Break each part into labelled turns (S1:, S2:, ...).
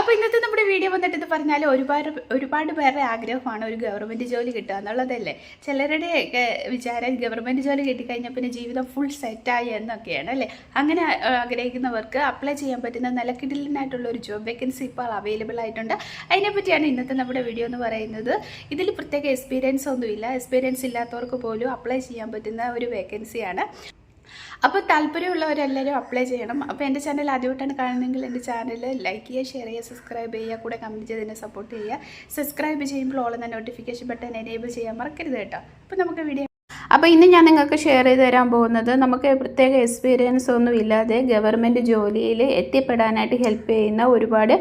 S1: അപ്പോൾ ഇന്നത്തെ നമ്മുടെ വീഡിയോ വന്നിട്ട് പറഞ്ഞാൽ ഒരുപാട് പേരുടെ ആഗ്രഹമാണ് ഒരു ഗവൺമെൻറ് ജോലി കിട്ടുക എന്നുള്ളതല്ലേ. ചിലരുടെ വിചാരം ഗവൺമെൻറ് ജോലി കിട്ടിക്കഴിഞ്ഞാൽ പിന്നെ ജീവിതം ഫുൾ സെറ്റായി എന്നൊക്കെയാണ് അല്ലേ. അങ്ങനെ ആഗ്രഹിക്കുന്നവർക്ക് അപ്ലൈ ചെയ്യാൻ പറ്റുന്ന നല്ല കിടിലനായിട്ടുള്ള ഒരു ജോബ് വേക്കൻസി ഇപ്പോൾ അവൈലബിൾ ആയിട്ടുണ്ട്. അതിനെപ്പറ്റിയാണ് ഇന്നത്തെ നമ്മുടെ വീഡിയോ എന്ന് പറയുന്നത്. ഇതിൽ പ്രത്യേക എക്സ്പീരിയൻസ് ഒന്നുമില്ല. എക്സ്പീരിയൻസ് ഇല്ലാത്തവർക്ക് പോലും അപ്ലൈ ചെയ്യാൻ പറ്റുന്ന ഒരു വേക്കൻസിയാണ്. അപ്പോൾ താല്പര്യമുള്ളവരെല്ലാവരും അപ്ലൈ ചെയ്യണം. അപ്പോൾ എൻ്റെ ചാനൽ ആദ്യമായിട്ടാണ് കാണുന്നതെങ്കിൽ എൻ്റെ ചാനൽ ലൈക്ക് ചെയ്യുക, ഷെയർ ചെയ്യുക, സബ്സ്ക്രൈബ് ചെയ്യുക, കൂടെ കമൻറ്റ് ചെയ്ത് എന്നെ സപ്പോർട്ട് ചെയ്യുക. സബ്സ്ക്രൈബ് ചെയ്യുമ്പോൾ ഓൾ എന്ന നോട്ടിഫിക്കേഷൻ ബട്ടൺ എനേബിൾ ചെയ്യാൻ മറക്കരുത് കേട്ടോ. അപ്പോൾ നമുക്ക് വീഡിയോ അപ്പോൾ ഇന്ന് ഞാൻ നിങ്ങൾക്ക് ഷെയർ ചെയ്ത് തരാൻ പോകുന്നത് നമുക്ക് പ്രത്യേക എക്സ്പീരിയൻസ് ഒന്നും ഇല്ലാതെ ഗവൺമെൻറ് ജോലിയിൽ എത്തിപ്പെടാനായിട്ട് ഹെൽപ്പ് ചെയ്യുന്ന ഒരുപാട്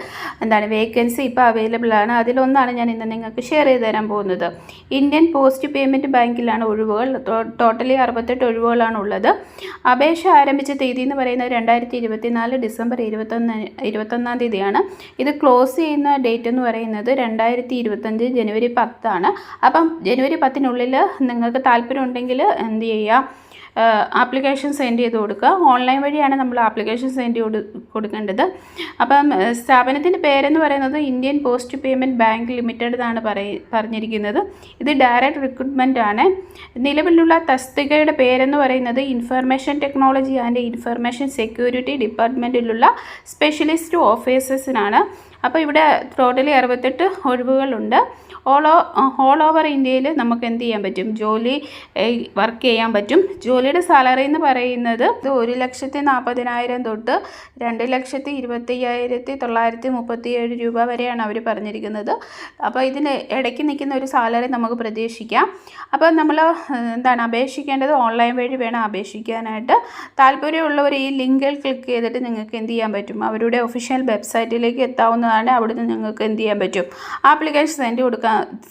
S1: വേക്കൻസി ഇപ്പോൾ അവൈലബിൾ ആണ്. അതിലൊന്നാണ് ഞാൻ ഇന്ന് നിങ്ങൾക്ക് ഷെയർ ചെയ്ത് തരാൻ പോകുന്നത്. ഇന്ത്യൻ പോസ്റ്റ് പേയ്മെൻറ്റ് ബാങ്കിലാണ് ഒഴിവുകൾ. ടോട്ടലി 68 ഒഴിവുകളാണ് ഉള്ളത്. അപേക്ഷ ആരംഭിച്ച തീയതി എന്ന് പറയുന്നത് 2024 ഡിസംബർ 21 തീയതിയാണ്. ഇത് ക്ലോസ് ചെയ്യുന്ന ഡേറ്റ് എന്ന് പറയുന്നത് 2025 ജനുവരി 10 ആണ്. അപ്പം ജനുവരി 10-നുള്ളിൽ നിങ്ങൾക്ക് താല്പര്യം ഉണ്ടെങ്കിൽ എന്ത് ചെയ്യുക, ആപ്ലിക്കേഷൻ സെൻഡ് ചെയ്ത് കൊടുക്കുക. ഓൺലൈൻ വഴിയാണ് നമ്മൾ ആപ്ലിക്കേഷൻ സെൻഡ് കൊടുക്കേണ്ടത്. അപ്പം സ്ഥാപനത്തിൻ്റെ പേരെന്ന് പറയുന്നത് Indian post payment bank limited എന്നാണ് പറഞ്ഞിരിക്കുന്നത്. ഇത് ഡയറക്റ്റ് റിക്രൂട്ട്മെൻ്റ് ആണ്. നിലവിലുള്ള തസ്തികയുടെ പേരെന്ന് പറയുന്നത് information technology and information security ഡിപ്പാർട്ട്മെൻറ്റിലുള്ള സ്പെഷ്യലിസ്റ്റ് ഓഫീസേഴ്സിനാണ്. അപ്പോൾ ഇവിടെ ടോട്ടലി 68 ഒഴിവുകളുണ്ട്. ഓൾ ഓവർ ഇന്ത്യയിൽ നമുക്ക് എന്ത് ചെയ്യാൻ പറ്റും, വർക്ക് ചെയ്യാൻ പറ്റും. ജോലിയുടെ സാലറി എന്ന് പറയുന്നത് 1,40,000 തൊട്ട് 2,25,937 രൂപ വരെയാണ് അവർ പറഞ്ഞിരിക്കുന്നത്. അപ്പോൾ ഇതിന് ഇടയ്ക്ക് നിൽക്കുന്ന ഒരു സാലറി നമുക്ക് പ്രതീക്ഷിക്കാം. അപ്പോൾ നമ്മൾ അപേക്ഷിക്കേണ്ടത് ഓൺലൈൻ വഴി വേണം അപേക്ഷിക്കാനായിട്ട്. താല്പര്യമുള്ളവർ ഈ ലിങ്കിൽ ക്ലിക്ക് ചെയ്തിട്ട് നിങ്ങൾക്ക് എന്ത് ചെയ്യാൻ പറ്റും, അവരുടെ ഒഫീഷ്യൽ വെബ്സൈറ്റിലേക്ക് എത്താവുന്നതാണ്. അവിടുന്ന് നിങ്ങൾക്ക് എന്ത് ചെയ്യാൻ പറ്റും, ആപ്ലിക്കേഷൻ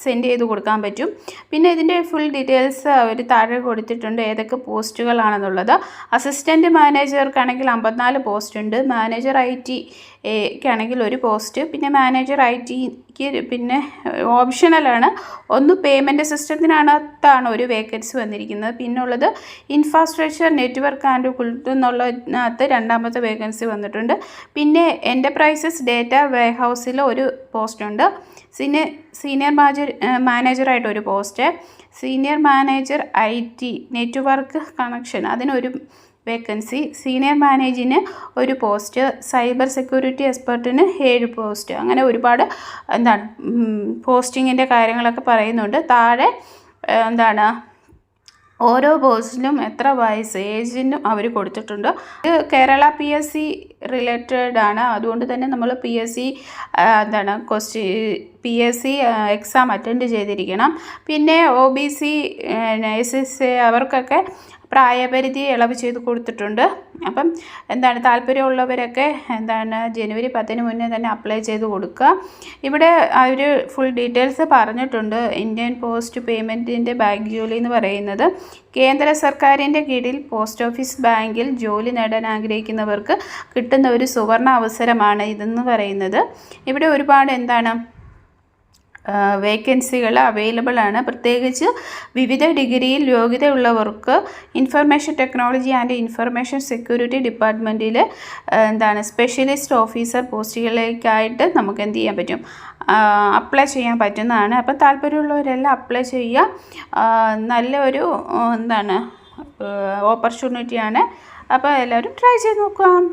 S1: സെൻഡ് ചെയ്ത് കൊടുക്കാൻ പറ്റും. പിന്നെ ഇതിൻ്റെ ഫുൾ ഡീറ്റെയിൽസ് അവർ താഴെ കൊടുത്തിട്ടുണ്ട്, ഏതൊക്കെ പോസ്റ്റുകളാണെന്നുള്ളത്. അസിസ്റ്റൻറ്റ് മാനേജർക്കാണെങ്കിൽ 54 പോസ്റ്റ് ഉണ്ട്. മാനേജർ IT-ക്കാണെങ്കിൽ 1 പോസ്റ്റ്. പിന്നെ മാനേജർ IT-ക്ക് പിന്നെ ഓപ്ഷണലാണ്. ഒന്ന് പേയ്മെൻറ്റ് സിസ്റ്റത്തിനകത്താണ് ഒരു വേക്കൻസി വന്നിരിക്കുന്നത്. പിന്നുള്ളത് ഇൻഫ്രാസ്ട്രക്ചർ നെറ്റ്വർക്ക് ആൻഡ് കുൾട്ട് എന്നുള്ളതിനകത്ത് 2ാമത്തെ വേക്കൻസി വന്നിട്ടുണ്ട്. പിന്നെ എൻ്റർപ്രൈസസ് ഡേറ്റ വെയർഹൗസിൽ 1 പോസ്റ്റുണ്ട്. സീനിയർ മാനേജറായിട്ട് 1 post. Senior manager IT network connection അതിനൊരു വേക്കൻസി. സീനിയർ മാനേജിന് 1 പോസ്റ്റ്. സൈബർ സെക്യൂരിറ്റി എക്സ്പെർട്ടിന് 7 പോസ്റ്റ്. അങ്ങനെ ഒരുപാട് പോസ്റ്റിങ്ങിൻ്റെ കാര്യങ്ങളൊക്കെ പറയുന്നുണ്ട്. താഴെ ഓരോ പോസ്റ്റിലും എത്ര വയസ്സ് ഏജിനും അവർ കൊടുത്തിട്ടുണ്ട്. ഇത് കേരള PSC റിലേറ്റഡ് ആണ്. അതുകൊണ്ട് തന്നെ നമ്മൾ PSC എക്സാം അറ്റൻഡ് ചെയ്തിരിക്കണം. പിന്നെ OBC SSA അവർക്കൊക്കെ പ്രായപരിധി ഇളവ് ചെയ്ത് കൊടുത്തിട്ടുണ്ട്. അപ്പം താല്പര്യമുള്ളവരൊക്കെ ജനുവരി 10-ന് മുന്നേ തന്നെ അപ്ലൈ ചെയ്ത് കൊടുക്കുക. ഇവിടെ അവർ ഫുൾ ഡീറ്റെയിൽസ് പറഞ്ഞിട്ടുണ്ട്. ഇന്ത്യൻ പോസ്റ്റ് പേയ്മെൻറ്റിൻ്റെ ബാങ്ക് ജോലി എന്ന് പറയുന്നത് കേന്ദ്ര സർക്കാരിൻ്റെ കീഴിൽ പോസ്റ്റ് ഓഫീസ് ബാങ്കിൽ ജോലി നേടാൻ ആഗ്രഹിക്കുന്നവർക്ക് കിട്ടുന്ന ഒരു സുവർണ അവസരമാണ് ഇതെന്ന് പറയുന്നത്. ഇവിടെ ഒരുപാട് വേക്കൻസികൾ അവൈലബിൾ ആണ്. പ്രത്യേകിച്ച് വിവിധ ഡിഗ്രിയിൽ യോഗ്യതയുള്ളവർക്ക് information technology and information security ഡിപ്പാർട്ട്മെൻറ്റിൽ സ്പെഷ്യലിസ്റ്റ് ഓഫീസർ പോസ്റ്റുകളിലേക്കായിട്ട് നമുക്ക് എന്ത് ചെയ്യാൻ പറ്റും, അപ്ലൈ ചെയ്യാൻ പറ്റുന്നതാണ്. അപ്പം താല്പര്യമുള്ളവരെല്ലാം അപ്ലൈ ചെയ്യുക. നല്ലൊരു ഓപ്പർച്യൂണിറ്റിയാണ്. അപ്പോൾ എല്ലാവരും ട്രൈ ചെയ്ത് നോക്കാം.